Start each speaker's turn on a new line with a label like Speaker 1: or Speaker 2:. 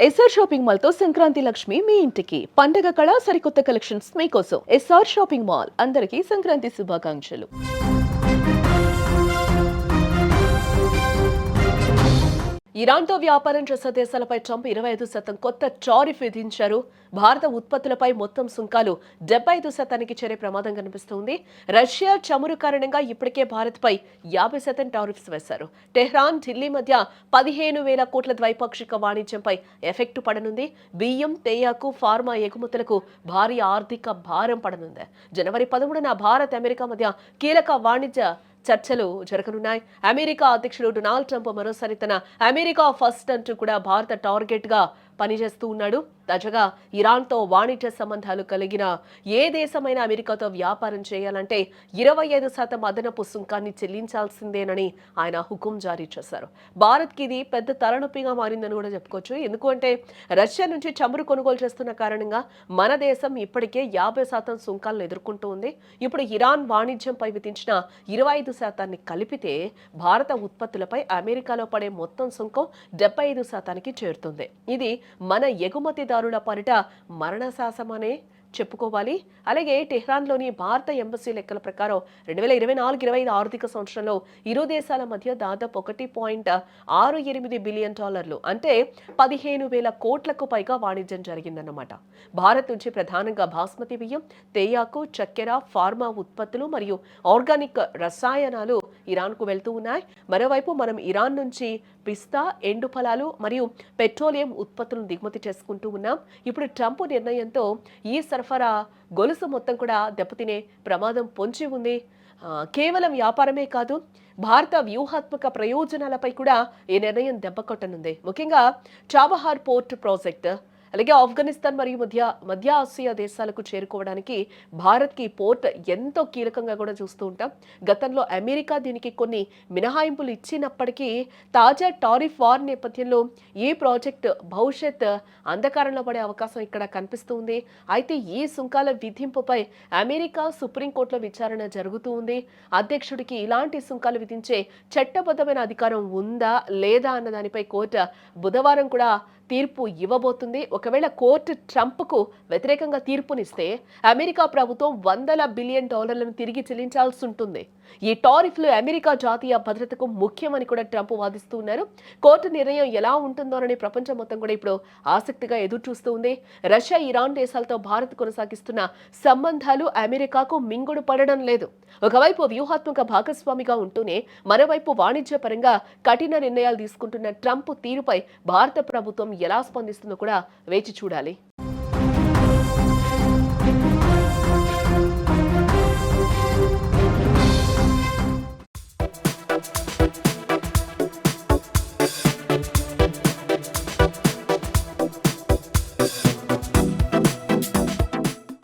Speaker 1: SR shopping mall తో సంక్రాంతి లక్ష్మి మీ ఇంటికి పండగ కళ సరికొత్త కలెక్షన్స్ మీకోసం ఎస్ఆర్ షాపింగ్ మాల్ అందరికీ సంక్రాంతి శుభాకాంక్షలు. ఇరాన్తో వ్యాపారం చేసే దేశాలపై ట్రంప్ 25% కొత్త టారిఫ్ విధించారు. భారత ఉత్పత్తులపై మొత్తం సుంకాలు 75%కి చేరే ప్రమాదం కనిపిస్తోంది. రష్యా చమురు కారణంగా ఇప్పటికే భారత్పై 50% టారిఫ్స్ వేశారు. టెహ్రాన్, ఢిల్లీ మధ్య 15,000 కోట్ల ద్వైపాక్షిక వాణిజ్యంపై ఎఫెక్ట్ పడనుంది. బియ్యం, తేయాకు, ఫార్మా ఎగుమతులకు భారీ ఆర్థిక భారం పడనుంది. జనవరి 13న భారత్, అమెరికా మధ్య కీలక వాణిజ్య చర్చలు జరగనున్నాయి. అమెరికా అధ్యక్షుడు డొనాల్డ్ ట్రంప్ మరోసారి తన అమెరికా ఫస్ట్ అంటూ కూడా భారత టార్గెట్ గా పనిచేస్తూ ఉన్నాడు. తాజాగా ఇరాన్తో వాణిజ్య సంబంధాలు కలిగిన ఏ దేశమైనా అమెరికాతో వ్యాపారం చేయాలంటే 25% అదనపు సుంకాన్ని చెల్లించాల్సిందేనని ఆయన హుకుం జారీ చేశారు. భారత్కి ఇది పెద్ద తలనొప్పిగా మారిందని కూడా చెప్పుకోవచ్చు. ఎందుకంటే రష్యా నుంచి చమురు కొనుగోలు చేస్తున్న కారణంగా మన దేశం ఇప్పటికే 50% సుంకాలను ఎదుర్కొంటూ ఉంది. ఇప్పుడు ఇరాన్ వాణిజ్యంపై విధించిన 25% కలిపితే భారత ఉత్పత్తులపై అమెరికాలో పడే మొత్తం సుంకం 75%కి చేరుతుంది. ఇది మన ఎగుమతిదారుల పాలిట మరణశాసనమనే చెప్పుకోవాలి. అలాగే టెహ్రాన్లోని భారత ఎంబసీ లెక్కల ప్రకారం 2024-25 ఆర్థిక సంవత్సరంలో ఇరు దేశాల మధ్య దాదాపు $1.68 బిలియన్ అంటే 15,000 కోట్లకు పైగా వాణిజ్యం జరిగిందన్నమాట. భారత్ నుంచి ప్రధానంగా బాస్మతి బియ్యం, తేయాకు, చక్కెర, ఫార్మా ఉత్పత్తులు మరియు ఆర్గానిక్ రసాయనాలు ఇరాన్కు వెళ్తూ ఉన్నాయి. మరోవైపు మనం ఇరాన్ నుంచి పిస్తా, ఎండు ఫలాలు మరియు పెట్రోలియం ఉత్పత్తులను దిగుమతి చేసుకుంటూ ఉన్నాం. ఇప్పుడు ట్రంప్ నిర్ణయంతో ఈ సరఫరా గొలుసు మొత్తం కూడా దెబ్బతినే ప్రమాదం పొంచి ఉంది. కేవలం వ్యాపారమే కాదు, భారత వ్యూహాత్మక ప్రయోజనాలపై కూడా ఈ నిర్ణయం దెబ్బ కొట్టనుంది. ముఖ్యంగా చాబహార్ పోర్ట్ ప్రాజెక్ట్, అలాగే ఆఫ్ఘనిస్తాన్ మరియు మధ్య ఆసియా దేశాలకు చేరుకోవడానికి భారత్కి పోర్ట్ ఎంతో కీలకంగా కూడా చూస్తూ ఉంటాం. గతంలో అమెరికా దీనికి కొన్ని మినహాయింపులు ఇచ్చినప్పటికీ తాజా టారిఫ్ వార్ నేపథ్యంలో ఈ ప్రాజెక్ట్ భవిష్యత్ అంధకారంలో పడే అవకాశం ఇక్కడ కనిపిస్తుంది. అయితే ఈ సుంకాల విధింపుపై అమెరికా సుప్రీంకోర్టులో విచారణ జరుగుతూ ఉంది. అధ్యక్షుడికి ఇలాంటి సుంకాలు విధించే చట్టబద్ధమైన అధికారం ఉందా లేదా అన్న దానిపై కోర్టు బుధవారం కూడా తీర్పు ఇవ్వబోతుంది. ఒకవేళ కోర్టు ట్రంప్కు వ్యతిరేకంగా తీర్పునిస్తే అమెరికా ప్రభుత్వం $100 బిలియన్ తిరిగి చెల్లించాల్సి ఉంటుంది. ఈ టారిఫ్లు అమెరికా జాతీయ భద్రతకు ముఖ్యమని కూడా ట్రంప్ వాదిస్తూ ఉన్నారు. కోర్టు నిర్ణయం ఎలా ఉంటుందోనని ప్రపంచం మొత్తం కూడా ఇప్పుడు ఆసక్తిగా ఎదురు చూస్తూ ఉంది. రష్యా, ఇరాన్ దేశాలతో భారత్ కొనసాగిస్తున్న సంబంధాలు అమెరికాకు మింగుడు పడడం లేదు. ఒకవైపు వ్యూహాత్మక భాగస్వామిగా ఉంటూనే మరోవైపు వాణిజ్యపరంగా కఠిన నిర్ణయాలు తీసుకుంటున్న ట్రంప్ తీరుపై భారత ప్రభుత్వం ఎలా స్పందిస్తుందో కూడా వేచి చూడాలి.